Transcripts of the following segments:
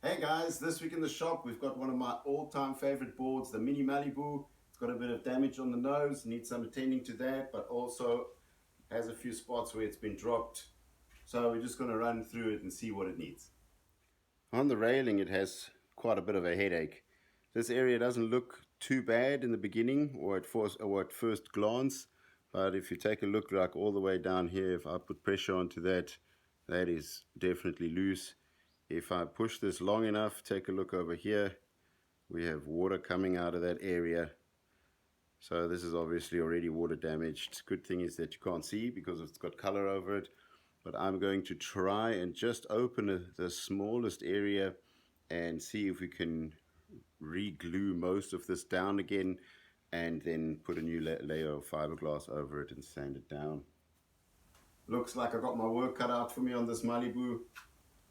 Hey guys, this week in the shop we've got one of my all-time favorite boards, the Mini Malibu. It's got a bit of damage on the nose, needs some attending to that, but also has a few spots where it's been dropped. So we're just going to run through it and see what it needs. On the railing it has quite a bit of a headache. This area doesn't look too bad in the beginning or at first glance, but if you take a look like all the way down here, if I put pressure onto that, that is definitely loose. If I push this long enough, take a look over here, we have water coming out of that area. So this is obviously already water damaged. Good thing is that you can't see because it's got color over it. But I'm going to try and just open the smallest area and see if we can re-glue most of this down again and then put a new layer of fiberglass over it and sand it down. Looks like I got my work cut out for me on this Malibu.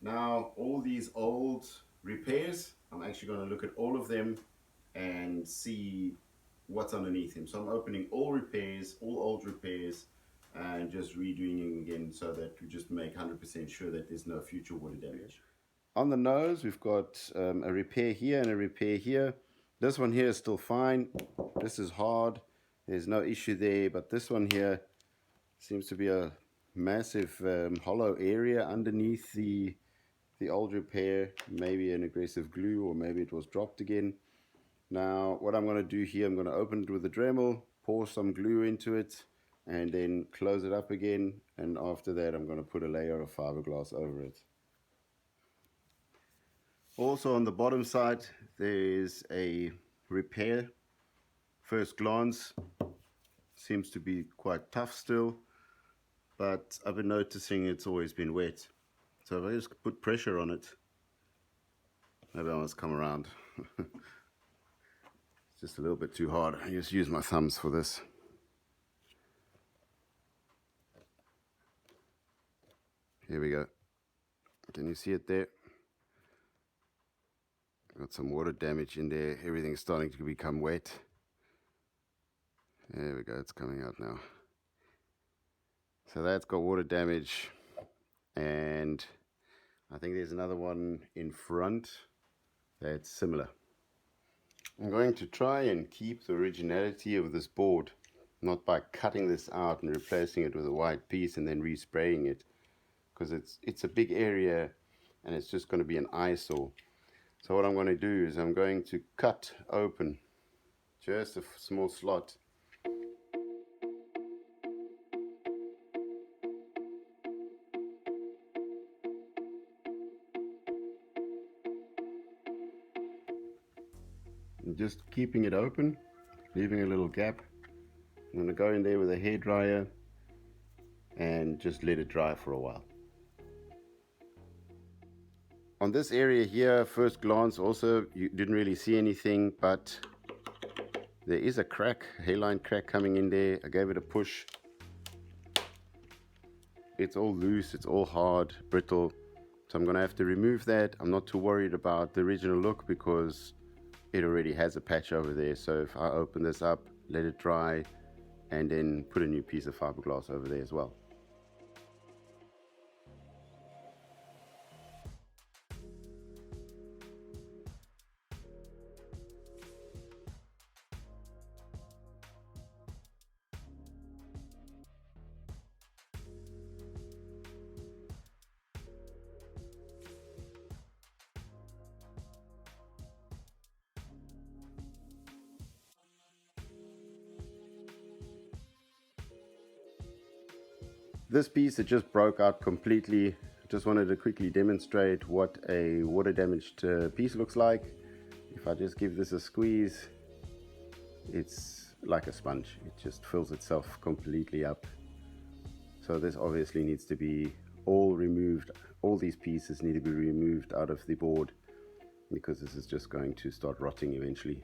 Now all these old repairs, I'm actually going to look at all of them and see what's underneath them. So I'm opening all repairs, all old repairs, and just redoing them again so that we just make 100% sure that there's no future water damage. On the nose we've got a repair here and a repair here. This one here is still fine. This is hard, there's no issue there, but this one here seems to be a massive hollow area underneath the old repair, maybe an aggressive glue or maybe it was dropped again. Now what I'm going to do here, I'm going to open it with a Dremel, pour some glue into it and then close it up again, and after that I'm going to put a layer of fiberglass over it. Also on the bottom side there is a repair. First glance seems to be quite tough still, but I've been noticing it's always been wet. So if I just put pressure on it, maybe I must come around. It's just a little bit too hard. I just use my thumbs for this. Here we go. Can you see it there? Got some water damage in there. Everything's starting to become wet. There we go, it's coming out now. So that's got water damage, and I think there's another one in front that's similar. I'm going to try and keep the originality of this board, not by cutting this out and replacing it with a white piece and then respraying it, because it's a big area and it's just going to be an eyesore. So what I'm going to do is I'm going to cut open just a small slot. And just keeping it open, leaving a little gap. I'm going to go in there with a hairdryer and just let it dry for a while. On this area here, first glance also you didn't really see anything, but there is a crack, a hairline crack coming in there. I gave it a push. It's all loose, it's all hard, brittle. So I'm going to have to remove that. I'm not too worried about the original look because it already has a patch over there. So if I open this up, let it dry, and then put a new piece of fiberglass over there as well. This piece, it just broke out completely. Just wanted to quickly demonstrate what a water damaged piece looks like. If I just give this a squeeze, it's like a sponge. It just fills itself completely up. So this obviously needs to be all removed. All these pieces need to be removed out of the board because this is just going to start rotting eventually.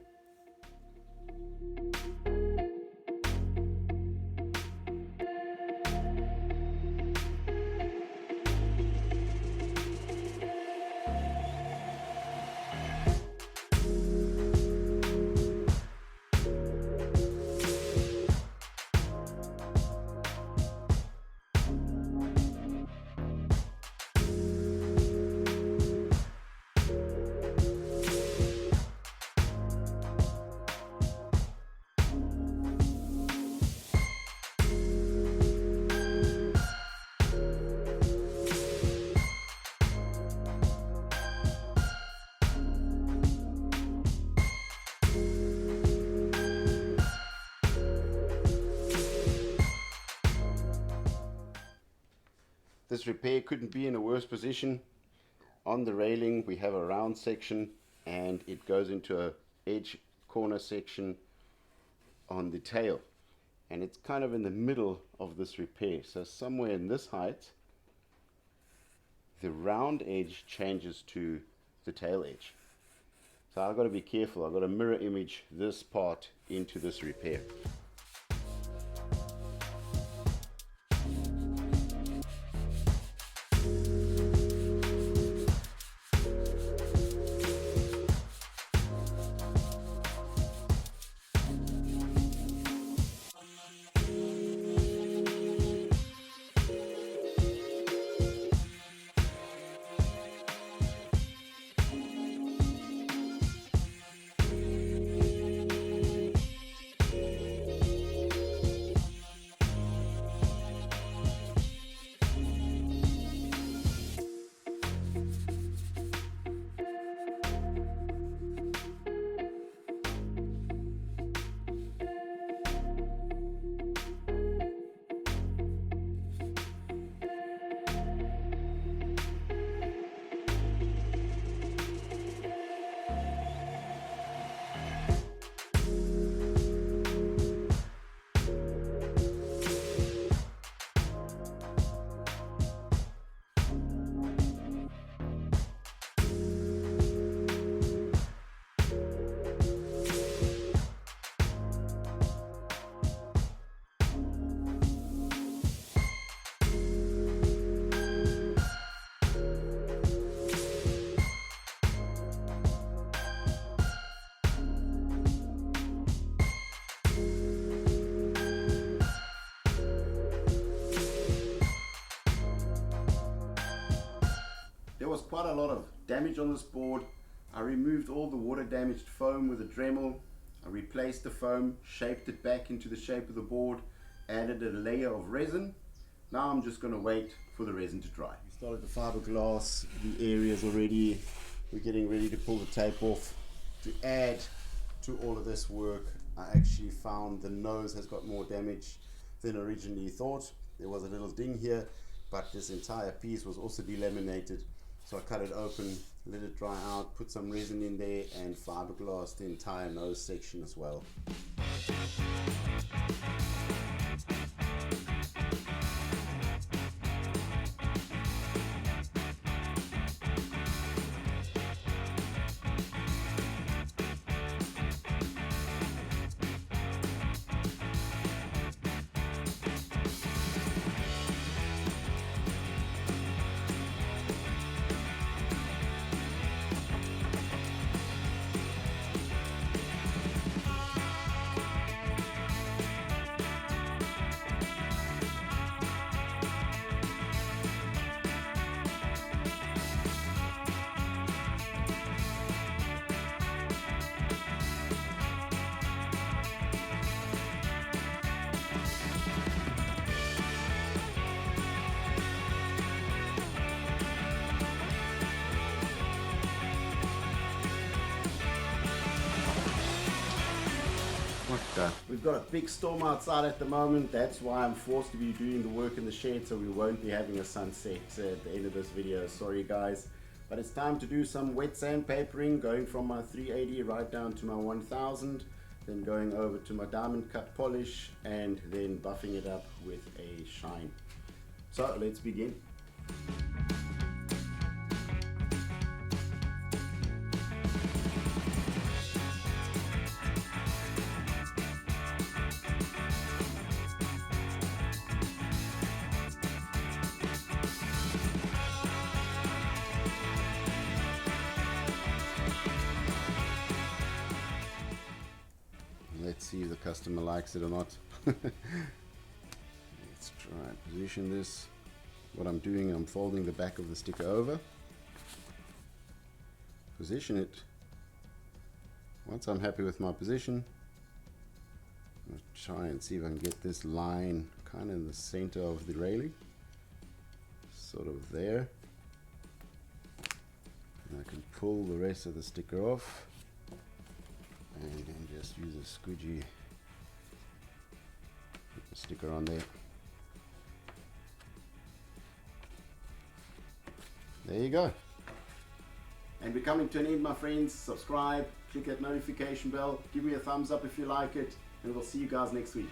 This repair couldn't be in a worse position. On the railing we have a round section and it goes into a edge corner section on the tail, and it's kind of in the middle of this repair. So somewhere in this height the round edge changes to the tail edge. So I've got to be careful. I've got to mirror image this part into this repair. There was quite a lot of damage on this board. I removed all the water damaged foam with a Dremel. I replaced the foam, shaped it back into the shape of the board, added a layer of resin. Now I'm just going to wait for the resin to dry. We started the fiberglass, the areas already. We're getting ready to pull the tape off. To add to all of this work, I actually found the nose has got more damage than originally thought. There was a little ding here, but this entire piece was also delaminated. So I cut it open, let it dry out, put some resin in there and fiberglass the entire nose section as well. We've got a big storm outside at the moment. That's why I'm forced to be doing the work in the shed, so we won't be having a sunset at the end of this video. Sorry guys, but it's time to do some wet sandpapering, going from my 380 right down to my 1000, then going over to my diamond cut polish and then buffing it up with a shine. So let's begin. Let's see if the customer likes it or not. Let's try and position this. What I'm doing, I'm folding the back of the sticker over, position it. Once I'm happy with my position, I'm going to try and see if I can get this line kind of in the center of the railing, sort of there. And I can pull the rest of the sticker off and then just use a squeegee, put the sticker on there. there you go. And we're coming to an end, my friends. Subscribe, click that notification bell, give me a thumbs up if you like it, and we'll see you guys next week.